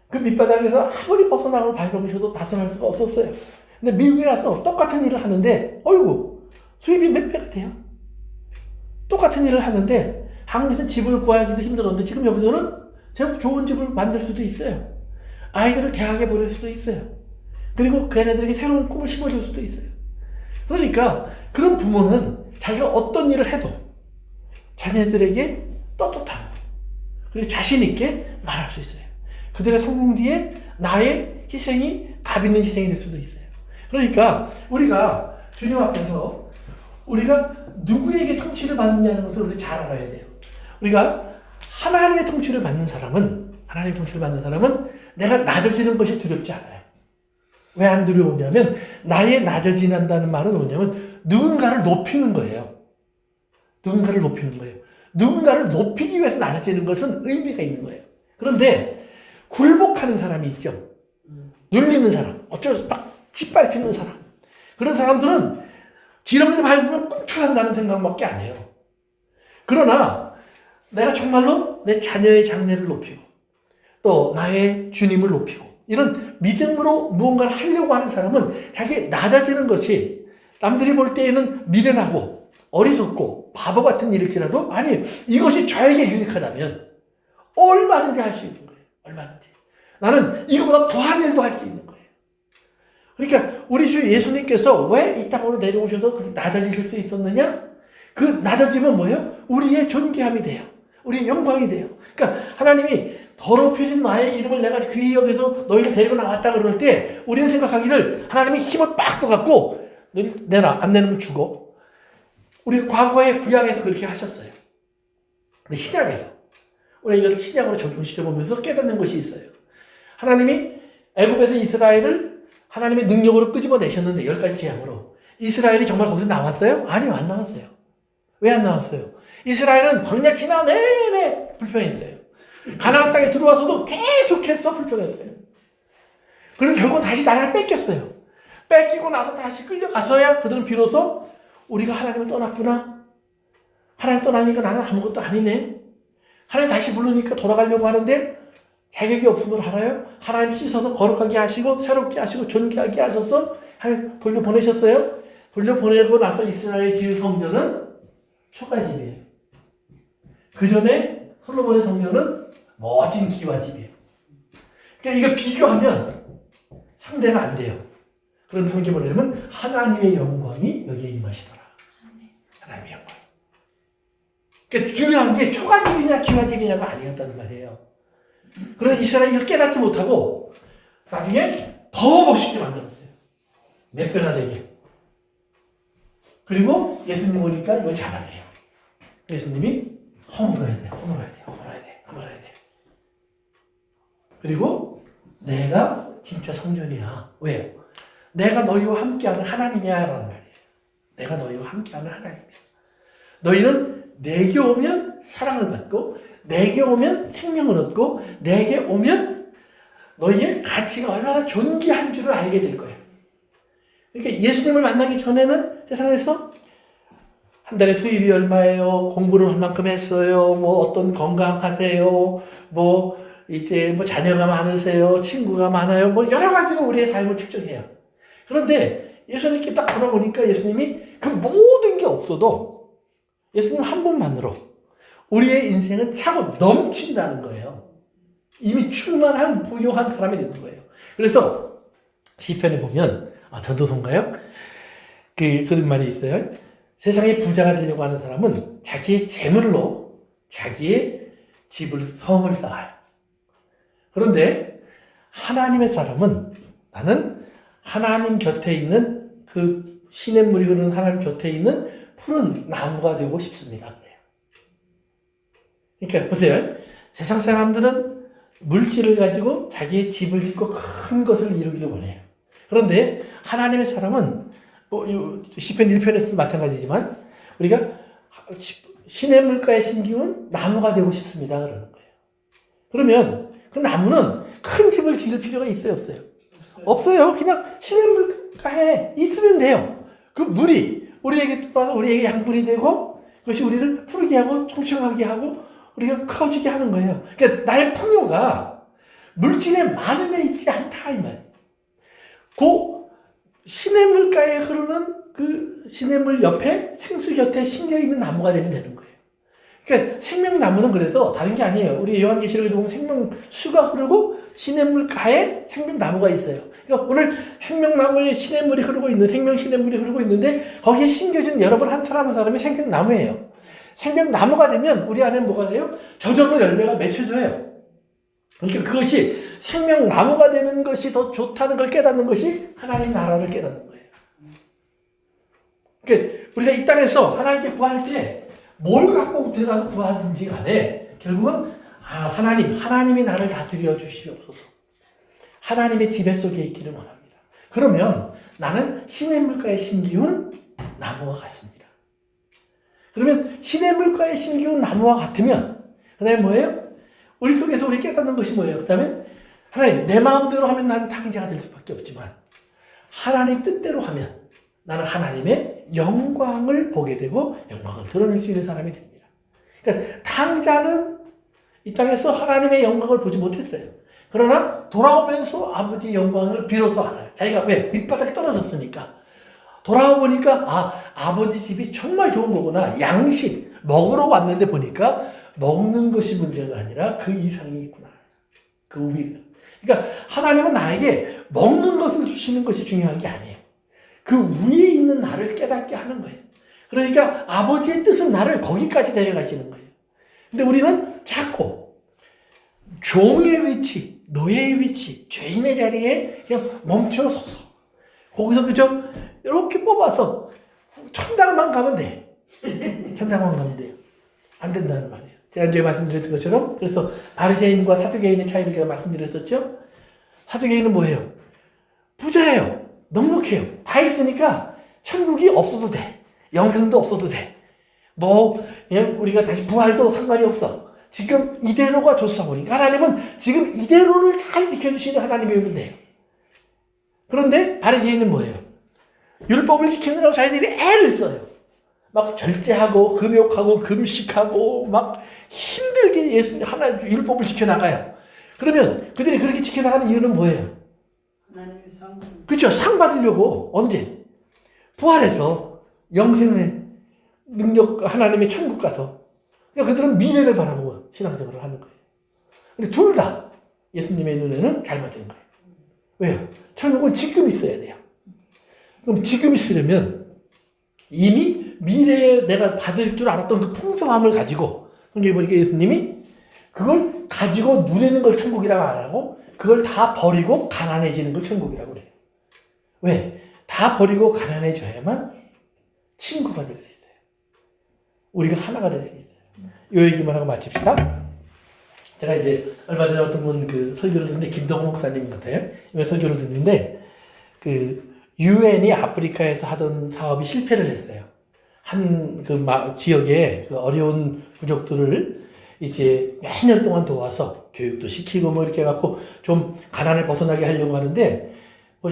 그 밑바닥에서 아무리 벗어나고 발버둥쳐도 벗어날 수가 없었어요. 근데 미국에 가서 똑같은 일을 하는데 어이구 수입이 몇 배가 돼요. 똑같은 일을 하는데 한국에서는 집을 구하기도 힘들었는데 지금 여기서는 제법 좋은 집을 만들 수도 있어요. 아이들을 대학에 보낼 수도 있어요. 그리고 그 애네들에게 새로운 꿈을 심어줄 수도 있어요. 그러니까 그런 부모는 자기가 어떤 일을 해도 자녀들에게 떳떳하고 그리고 자신 있게 말할 수 있어요. 그들의 성공 뒤에 나의 희생이 값 있는 희생이 될 수도 있어요. 그러니까 우리가 주님 앞에서 우리가 누구에게 통치를 받느냐는 것을 우리 잘 알아야 돼요. 우리가 하나님의 통치를 받는 사람은 내가 낮아지는 것이 두렵지 않아요. 왜 안 두려우냐면 나의 낮아진다는 말은 뭐냐면 누군가를 높이는 거예요. 누군가를 높이는 거예요. 누군가를 높이기 위해서 낮아지는 것은 의미가 있는 거예요. 그런데 굴복하는 사람이 있죠. 눌리는 사람, 어쩔 수 막 짓밟히는 사람. 그런 사람들은 지렁이 밟으면 꿈틀한다는 생각밖에 안 해요. 그러나 내가 정말로 내 자녀의 장래를 높이고 또 나의 주님을 높이고 이런 믿음으로 무언가를 하려고 하는 사람은 자기 낮아지는 것이 남들이 볼 때에는 미련하고 어리석고 바보 같은 일일지라도 아니 이것이 저에게 유익하다면 얼마든지 할 수 있는 거예요. 얼마든지. 나는 이거보다 더한 일도 할 수 있는 거예요. 그러니까 우리 주 예수님께서 왜 이 땅으로 내려오셔서 그렇게 낮아지실 수 있었느냐? 그 낮아지면 뭐예요? 우리의 존귀함이 돼요. 우리의 영광이 돼요. 그러니까 하나님이 더럽혀진 나의 이름을 내가 귀히 여겨서 너희를 데리고 나왔다 그럴 때 우리는 생각하기를 하나님이 힘을 빡 써갖고 너희 내놔 안 내면 죽어. 우리 과거에 구약에서 그렇게 하셨어요. 근데 신약에서 우리가 이것을 신약으로 적용시켜보면서 깨닫는 것이 있어요. 하나님이 애굽에서 이스라엘을 하나님의 능력으로 끄집어내셨는데 10가지 재앙으로 이스라엘이 정말 거기서 나왔어요? 아니요, 안 나왔어요. 왜 안 나왔어요? 이스라엘은 광야 지나 내내 불평했어요. 가나안 땅에 들어와서도 계속해서 불평했어요. 그리고 결국 다시 나라를 뺏겼어요. 뺏기고 나서 다시 끌려가서야 그들은 비로소 우리가 하나님을 떠났구나. 하나님 떠나니까 나는 아무것도 아니네. 하나님 다시 부르니까 돌아가려고 하는데 자격이 없음을 알아요? 하나님 씻어서 거룩하게 하시고 새롭게 하시고 존귀하게 하셔서 하나님 돌려보내셨어요? 돌려보내고 나서 이스라엘의 지은 성전은 초가집이에요. 그 전에 솔로몬의 성전은 멋진 기와집이에요. 그러니까 이거 비교하면 상대가 안 돼요. 그런 성경 보내면 하나님의 영광이 여기에 임하시더라. 하나님의 영광. 그러니까 중요한 게 초가집이냐 기와집이냐가 아니었다는 말이에요. 그런 이스라엘이 이걸 깨닫지 못하고 나중에 더 멋있게 만들었어요. 몇 배나 되게. 그리고 예수님 오니까 이걸 잡아내요. 예수님이 허물어야 돼, 허물어야 돼, 허물어야 돼, 허물어야 돼. 그리고 내가 진짜 성전이야. 왜요? 내가 너희와 함께하는 하나님이야 라는 말이에요. 내가 너희와 함께하는 하나님이야. 너희는 내게 오면 사랑을 받고 내게 오면 생명을 얻고 내게 오면 너희의 가치가 얼마나 존귀한 줄을 알게 될 거예요. 그러니까 예수님을 만나기 전에는 세상에서 한 달에 수입이 얼마예요? 공부를 할 만큼 했어요? 뭐 어떤 건강하세요? 뭐 이제 뭐 자녀가 많으세요? 친구가 많아요? 뭐 여러 가지로 우리의 삶을 측정해요. 그런데 예수님께 딱 돌아보니까 예수님이 그 모든 게 없어도 예수님 한 분만으로 우리의 인생은 차고 넘친다는 거예요. 이미 충만한 부유한 사람이 되는 거예요. 그래서 시편에 보면 전도서인가요? 그런 말이 있어요. 세상에 부자가 되려고 하는 사람은 자기의 재물로 자기의 집을 성을 쌓아요. 그런데 하나님의 사람은 나는 하나님 곁에 있는 그 시냇물이 흐르는 하나님 곁에 있는 푸른 나무가 되고 싶습니다. 그래요. 그러니까 보세요. 세상 사람들은 물질을 가지고 자기의 집을 짓고 큰 것을 이루기를 원해요. 그런데 하나님의 사람은 시편 1편에서도 마찬가지지만 우리가 시냇물가에 심기운 나무가 되고 싶습니다. 그러는 거예요. 그러면 그 나무는 큰 집을 지을 필요가 있어요? 없어요? 없어요. 그냥 시냇물가에 있으면 돼요. 그 물이 우리에게 들어와서 우리에게 양분이 되고 그것이 우리를 푸르게 하고 총총하게 하고 우리가 커지게 하는 거예요. 그러니까 나의 풍요가 물질의 많음에 있지 않다 이 말이에요. 그 시냇물가에 흐르는 그 시냇물 옆에 생수 곁에 심겨 있는 나무가 되면 되는 거예요. 그러니까 생명나무는 그래서 다른 게 아니에요. 우리 요한계시록에 보면 생명수가 흐르고 시냇물가에 생명나무가 있어요. 그러니까 오늘 생명나무에 시냇물이 흐르고 있는 생명시냇물이 흐르고 있는데 거기에 심겨진 여러분 한 사람 한 사람이 생명나무예요. 생명나무가 되면 우리 안에 뭐가 돼요? 저절로 열매가 맺혀져요. 그러니까 그것이 생명나무가 되는 것이 더 좋다는 걸 깨닫는 것이 하나님 나라를 깨닫는 거예요. 그러니까 우리가 이 땅에서 하나님께 구할 때 뭘 갖고 들어가서 구하든지 간에 결국은 하나님이 나를 다스려 주시옵소서. 하나님의 지배 속에 있기를 원합니다. 그러면 나는 시냇물가에 심기운 나무와 같습니다. 그러면 시냇물가에 심기운 나무와 같으면 그 다음에 뭐예요? 우리 속에서 우리 깨닫는 것이 뭐예요? 그 다음에 하나님 내 마음대로 하면 나는 탕자가 될 수밖에 없지만 하나님 뜻대로 하면 나는 하나님의 영광을 보게 되고 영광을 드러낼 수 있는 사람이 됩니다. 그러니까 탕자는 이 땅에서 하나님의 영광을 보지 못했어요. 그러나 돌아오면서 아버지의 영광을 비로소 알아요. 자기가 왜? 밑바닥에 떨어졌으니까. 돌아오니까 아버지 집이 정말 좋은 거구나. 양식 먹으러 왔는데 보니까 먹는 것이 문제가 아니라 그 이상이 있구나. 그 위가. 그러니까 하나님은 나에게 먹는 것을 주시는 것이 중요한 게 아니에요. 그 위에 있는 나를 깨닫게 하는 거예요. 그러니까 아버지의 뜻은 나를 거기까지 데려가시는 거예요. 근데 우리는 자꾸 종의 위치, 노예의 위치, 죄인의 자리에 그냥 멈춰서서 거기서 그저 이렇게 뽑아서 천당만 가면 돼. 천당만 가면 돼요. 안 된다는 말이에요. 제가 이제 말씀드렸던 것처럼 그래서 바리새인과 사두개인의 차이를 제가 말씀드렸었죠. 사두개인은 뭐예요? 부자예요. 넉넉해요. 다 있으니까 천국이 없어도 돼. 영생도 없어도 돼. 뭐 그냥 우리가 다시 부활도 상관이 없어. 지금 이대로가 좋사오니 하나님은 지금 이대로를 잘 지켜주시는 하나님이면 돼요. 그런데 바리새인은 뭐예요? 율법을 지키느라고 자기들이 애를 써요. 막 절제하고 금욕하고 금식하고 막 힘들게 예수님 하나 율법을 지켜나가요. 그러면 그들이 그렇게 지켜나가는 이유는 뭐예요? 하나님의 상. 그렇죠. 상 받으려고. 언제? 부활해서 영생의 능력 하나님의 천국 가서. 그러니까 그들은 미래를 바라보고 신앙생활을 하는 거예요. 근데 둘 다 예수님의 눈에는 잘못된 거예요. 왜요? 천국은 지금 있어야 돼요. 그럼 지금 있으려면 이미 미래에 내가 받을 줄 알았던 그 풍성함을 가지고, 성경에 보니까 예수님이 그걸 가지고 누리는 걸 천국이라고 안 하고 그걸 다 버리고 가난해지는 걸 천국이라고 그래요. 왜? 다 버리고 가난해져야만 친구가 될 수 있어요. 우리가 하나가 될 수 있어요. 이 얘기만 하고 마칩시다. 제가 이제 얼마 전에 어떤 분 그 설교를 듣는데, 김동호 목사님 같아요. 이 설교를 듣는데, 그 유엔이 아프리카에서 하던 사업이 실패를 했어요. 한 그 지역에 그 어려운 부족들을 이제 몇 년 동안 도와서 교육도 시키고 뭐 이렇게 해갖고 좀 가난을 벗어나게 하려고 하는데, 한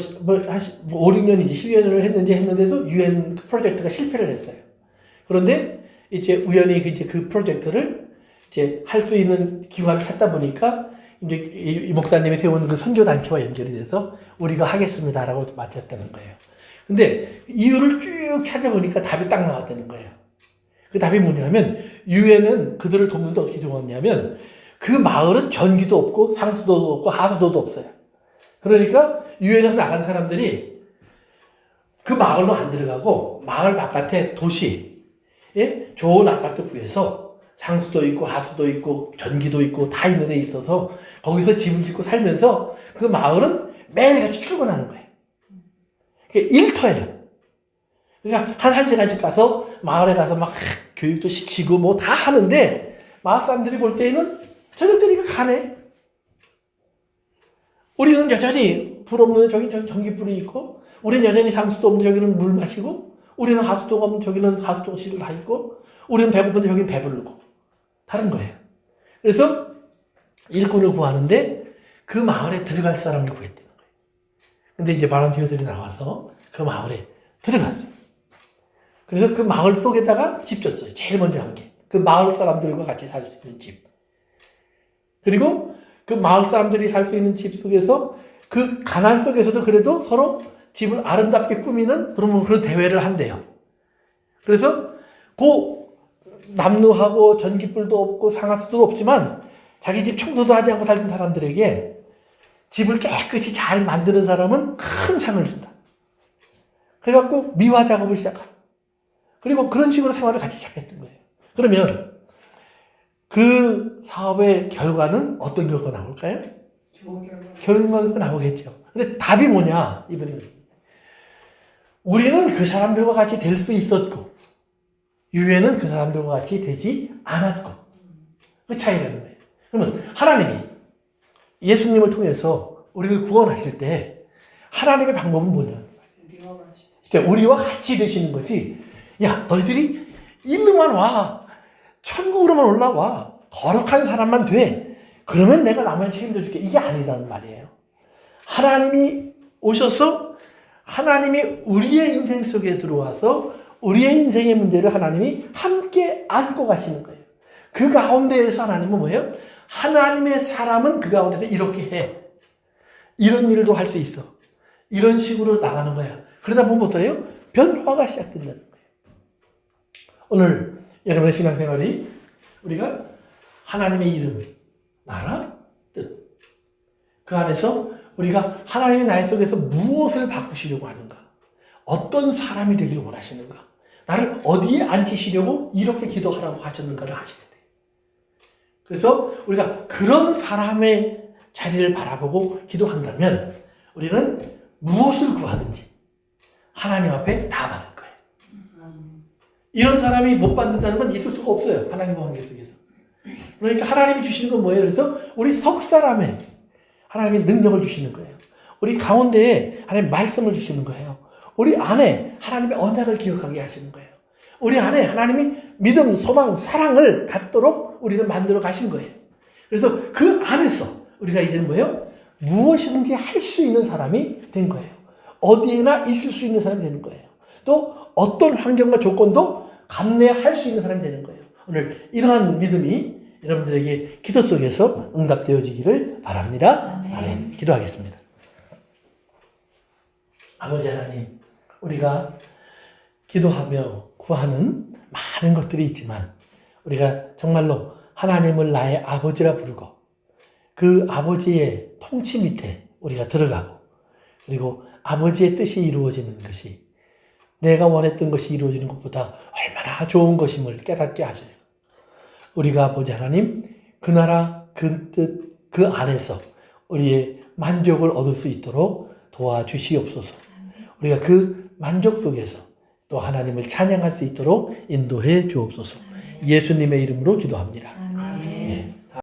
5, 6년인지 10여 년을 했는데도 유엔 프로젝트가 실패를 했어요. 그런데 이제 우연히 이제 그 프로젝트를 이제 할 수 있는 기관을 찾다 보니까 이제 이 목사님이 세운 그 선교단체와 연결이 돼서 우리가 하겠습니다라고 맡겼다는 거예요. 근데 이유를 쭉 찾아보니까 답이 딱 나왔다는 거예요. 그 답이 뭐냐면, 유엔은 그들을 돕는데 어떻게 도왔냐면, 그 마을은 전기도 없고 상수도 없고 하수도도 없어요. 그러니까 유엔에서 나간 사람들이 그 마을로 안 들어가고 마을 바깥에 도시에 좋은 아파트 구해서 상수도 있고 하수도 있고 전기도 있고 다 있는 데 있어서 거기서 집을 짓고 살면서 그 마을은 매일같이 출근하는 거예요. 그게 일터예요. 그러니까 한 시간씩 가서 마을에 가서 막 교육도 시키고 뭐 다 하는데, 마을 사람들이 볼 때에는 저녁되니까 가네. 우리는 여전히 불 없는 저기 전기불이 있고, 우리는 여전히 상수도 없는 저기는 물 마시고, 우리는 하수도가 없는 저기는 하수도실 다 있고, 우리는 배고픈데 저기는 배부르고. 다른 거예요. 그래서 일꾼을 구하는데 그 마을에 들어갈 사람을 구했다는 거예요. 근데 이제 바람티어들이 나와서 그 마을에 들어갔어요. 그래서 그 마을 속에다가 집 줬어요. 제일 먼저 한 게. 그 마을 사람들과 같이 살 수 있는 집. 그리고 그 마을 사람들이 살 수 있는 집 속에서 그 가난 속에서도 그래도 서로 집을 아름답게 꾸미는 그런 대회를 한대요. 그래서 그 남루하고 전기불도 없고 상하수도 없지만 자기 집 청소도 하지 않고 살던 사람들에게 집을 깨끗이 잘 만드는 사람은 큰 상을 준다. 그래갖고 미화 작업을 시작하고, 그리고 그런 식으로 생활을 같이 시작했던 거예요. 그러면 그 사업의 결과는 어떤 결과가 나올까요? 좋은 결과가 나오겠죠. 근데 답이 뭐냐, 이분이. 우리는 그 사람들과 같이 될 수 있었고, 유엔은 그 사람들과 같이 되지 않았고. 그 차이라는 거예요. 그러면 하나님이 예수님을 통해서 우리를 구원하실 때 하나님의 방법은 뭐냐? 그러니까 우리와 같이 되시는 거지. 야, 너희들이 일로만 와. 천국으로만 올라와. 거룩한 사람만 돼. 그러면 내가 나만 책임져 줄게. 이게 아니라는 말이에요. 하나님이 오셔서 하나님이 우리의 인생 속에 들어와서 우리의 인생의 문제를 하나님이 함께 안고 가시는 거예요. 그 가운데에서 하나님은 뭐예요? 하나님의 사람은 그 가운데서 이렇게 해. 이런 일도 할 수 있어. 이런 식으로 나가는 거야. 그러다 보면 어때요? 변화가 시작된다는 거예요. 오늘 여러분의 신앙생활이 우리가 하나님의 이름, 나라, 뜻, 그 안에서 우리가 하나님의 나의 속에서 무엇을 바꾸시려고 하는가? 어떤 사람이 되기를 원하시는가? 나를 어디에 앉히시려고 이렇게 기도하라고 하셨는가를 아셔야 돼요. 그래서 우리가 그런 사람의 자리를 바라보고 기도한다면 우리는 무엇을 구하든지 하나님 앞에 다 받을 거예요. 이런 사람이 못 받는다는 건 있을 수가 없어요. 하나님과 관계 속에서. 그러니까 하나님이 주시는 건 뭐예요? 그래서 우리 석 사람의 하나님의 능력을 주시는 거예요. 우리 가운데에 하나님 말씀을 주시는 거예요. 우리 안에 하나님의 언약을 기억하게 하시는 거예요. 우리 안에 하나님이 믿음, 소망, 사랑을 갖도록 우리를 만들어 가신 거예요. 그래서 그 안에서 우리가 이제는 뭐예요? 무엇이든지 할 수 있는 사람이 된 거예요. 어디에나 있을 수 있는 사람이 되는 거예요. 또 어떤 환경과 조건도 감내할 수 있는 사람이 되는 거예요. 오늘 이러한 믿음이 여러분들에게 기도 속에서 응답되어지기를 바랍니다. 아멘. 기도하겠습니다. 아버지 하나님, 우리가 기도하며 구하는 많은 것들이 있지만 우리가 정말로 하나님을 나의 아버지라 부르고 그 아버지의 통치 밑에 우리가 들어가고 그리고 아버지의 뜻이 이루어지는 것이 내가 원했던 것이 이루어지는 것보다 얼마나 좋은 것임을 깨닫게 하셔요. 우리가 아버지 하나님 그 나라 그 뜻 그 안에서 우리의 만족을 얻을 수 있도록 도와주시옵소서. 우리가 그 만족 속에서 또 하나님을 찬양할 수 있도록 인도해 주옵소서. 예수님의 이름으로 기도합니다.